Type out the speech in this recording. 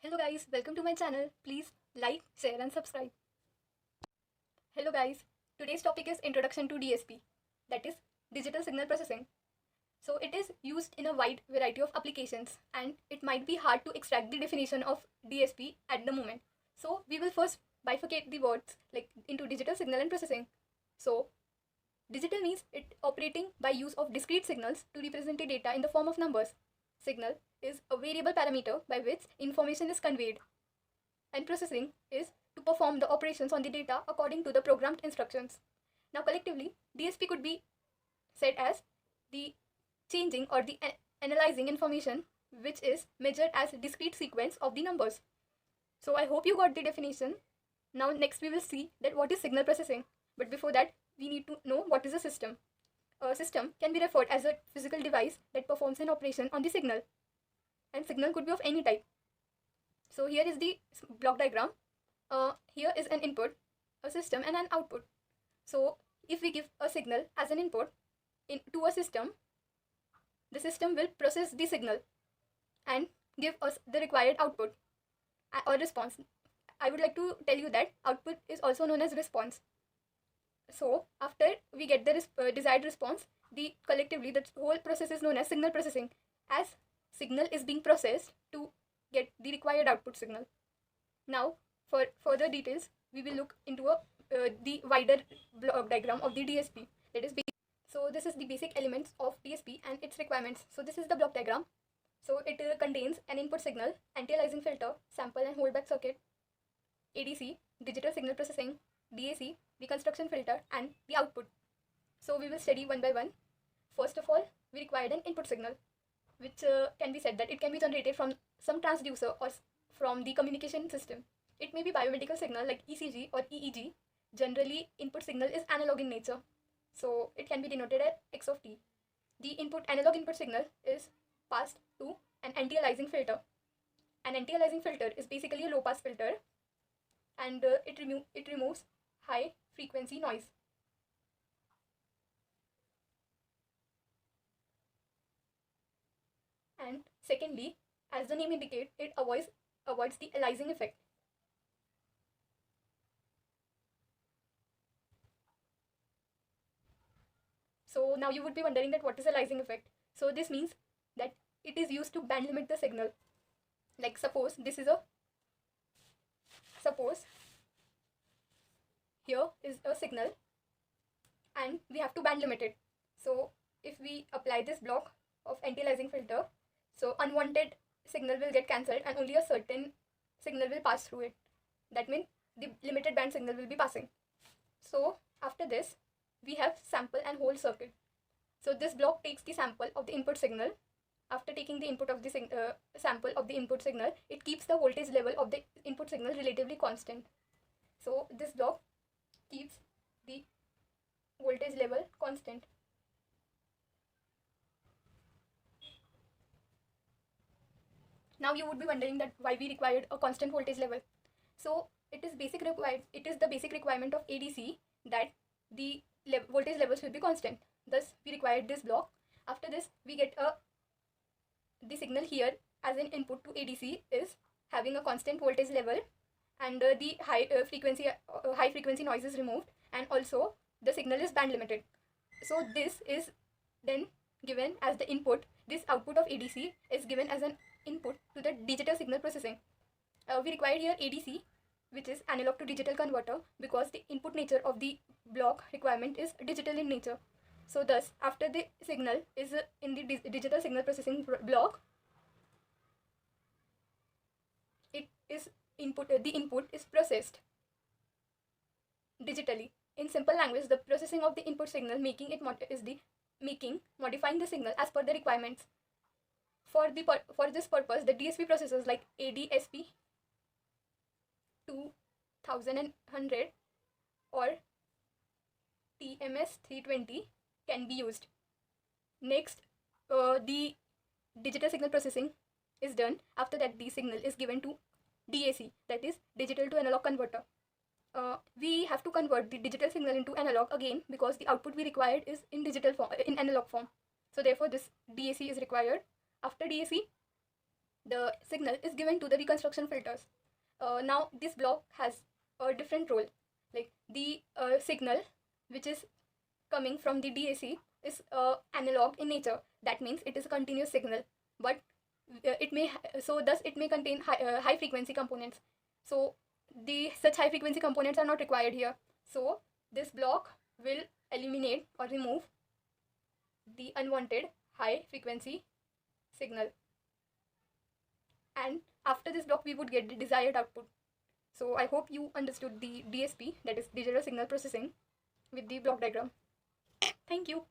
Hello guys, welcome to my channel. Please like, share and subscribe. Hello guys, today's topic is Introduction to DSP, that is Digital Signal Processing. So it is used in a wide variety of applications and it might be hard to extract the definition of DSP at the moment. So we will first bifurcate the words like into digital signal and processing. So digital means it operating by use of discrete signals to represent the data in the form of numbers. Signal is a variable parameter by which information is conveyed, and processing is to perform the operations on the data according to the programmed instructions. Now, collectively, DSP could be said as the changing or the analyzing information which is measured as a discrete sequence of the numbers. So, I hope you got the definition. Now, next we will see that what is signal processing. But before that, we need to know what is a system. A system can be referred as a physical device that performs an operation on the signal, and signal could be of any type. So here is the block diagram. Here is an input, a system and an output. So if we give a signal as an input to a system, the system will process the signal and give us the required output or response. I would like to tell you that output is also known as response. So after we get the desired response, collectively the whole process is known as signal processing, as signal is being processed to get the required output signal. Now for further details, we will look into the wider block diagram of the DSP. That is so this is the basic elements of DSP and its requirements. So this is the block diagram. So it contains an input signal, anti-aliasing filter, sample and holdback circuit, ADC, digital signal processing, DAC, reconstruction filter, and the output. So we will study one by one. First of all, we required an input signal, which can be said that it can be generated from some transducer or from the communication system. It may be biomedical signal like ECG or EEG. Generally, input signal is analog in nature, so it can be denoted as X of t. The analog input signal is passed to an anti-aliasing filter. An anti-aliasing filter is basically a low-pass filter, and it removes high frequency noise. And secondly, as the name indicates, it avoids the aliasing effect. So now you would be wondering that what is aliasing effect. So this means that it is used to band limit the signal. Like suppose here is a signal and we have to band limit it. So if we apply this block of anti-aliasing filter, so unwanted signal will get cancelled and only a certain signal will pass through it. That means the limited band signal will be passing. So after this, we have sample and hold circuit. So this block takes the sample of the input signal. After taking the input of the sample of the input signal, it keeps the voltage level of the input signal relatively constant. So this block keeps the voltage level constant. Now you would be wondering that why we required a constant voltage level. So it is the basic requirement of ADC that the voltage levels will be constant. Thus we required this block. After this, we get the signal here as an input to ADC is having a constant voltage level, and the high frequency noise is removed, and also the signal is band limited. So this is then given as the input. This output of ADC is given as an input to the digital signal processing. We required here ADC, which is analog to digital converter, because the input nature of the block requirement is digital in nature. So thus, after the signal is in the digital signal processing block, the input is processed digitally. In simple language, the processing of the input signal modifying the signal as per the requirements. For this purpose, the DSP processors like ADSP 2100 or TMS 320 can be used. Next, the digital signal processing is done. After that, the signal is given to DAC, that is digital to analog converter. We have to convert the digital signal into analog again because the output we required is in analog form. So therefore this DAC is required. After DAC, the signal is given to the reconstruction filters. Now this block has a different role. Like the signal which is coming from the DAC is analog in nature. That means it is a continuous signal, but it may so thus it may contain high frequency components. So the such high frequency components are not required here. So this block will eliminate or remove the unwanted high frequency signal, and after this block we would get the desired output. So I hope you understood the DSP, that is digital signal processing, with the block diagram. Thank you.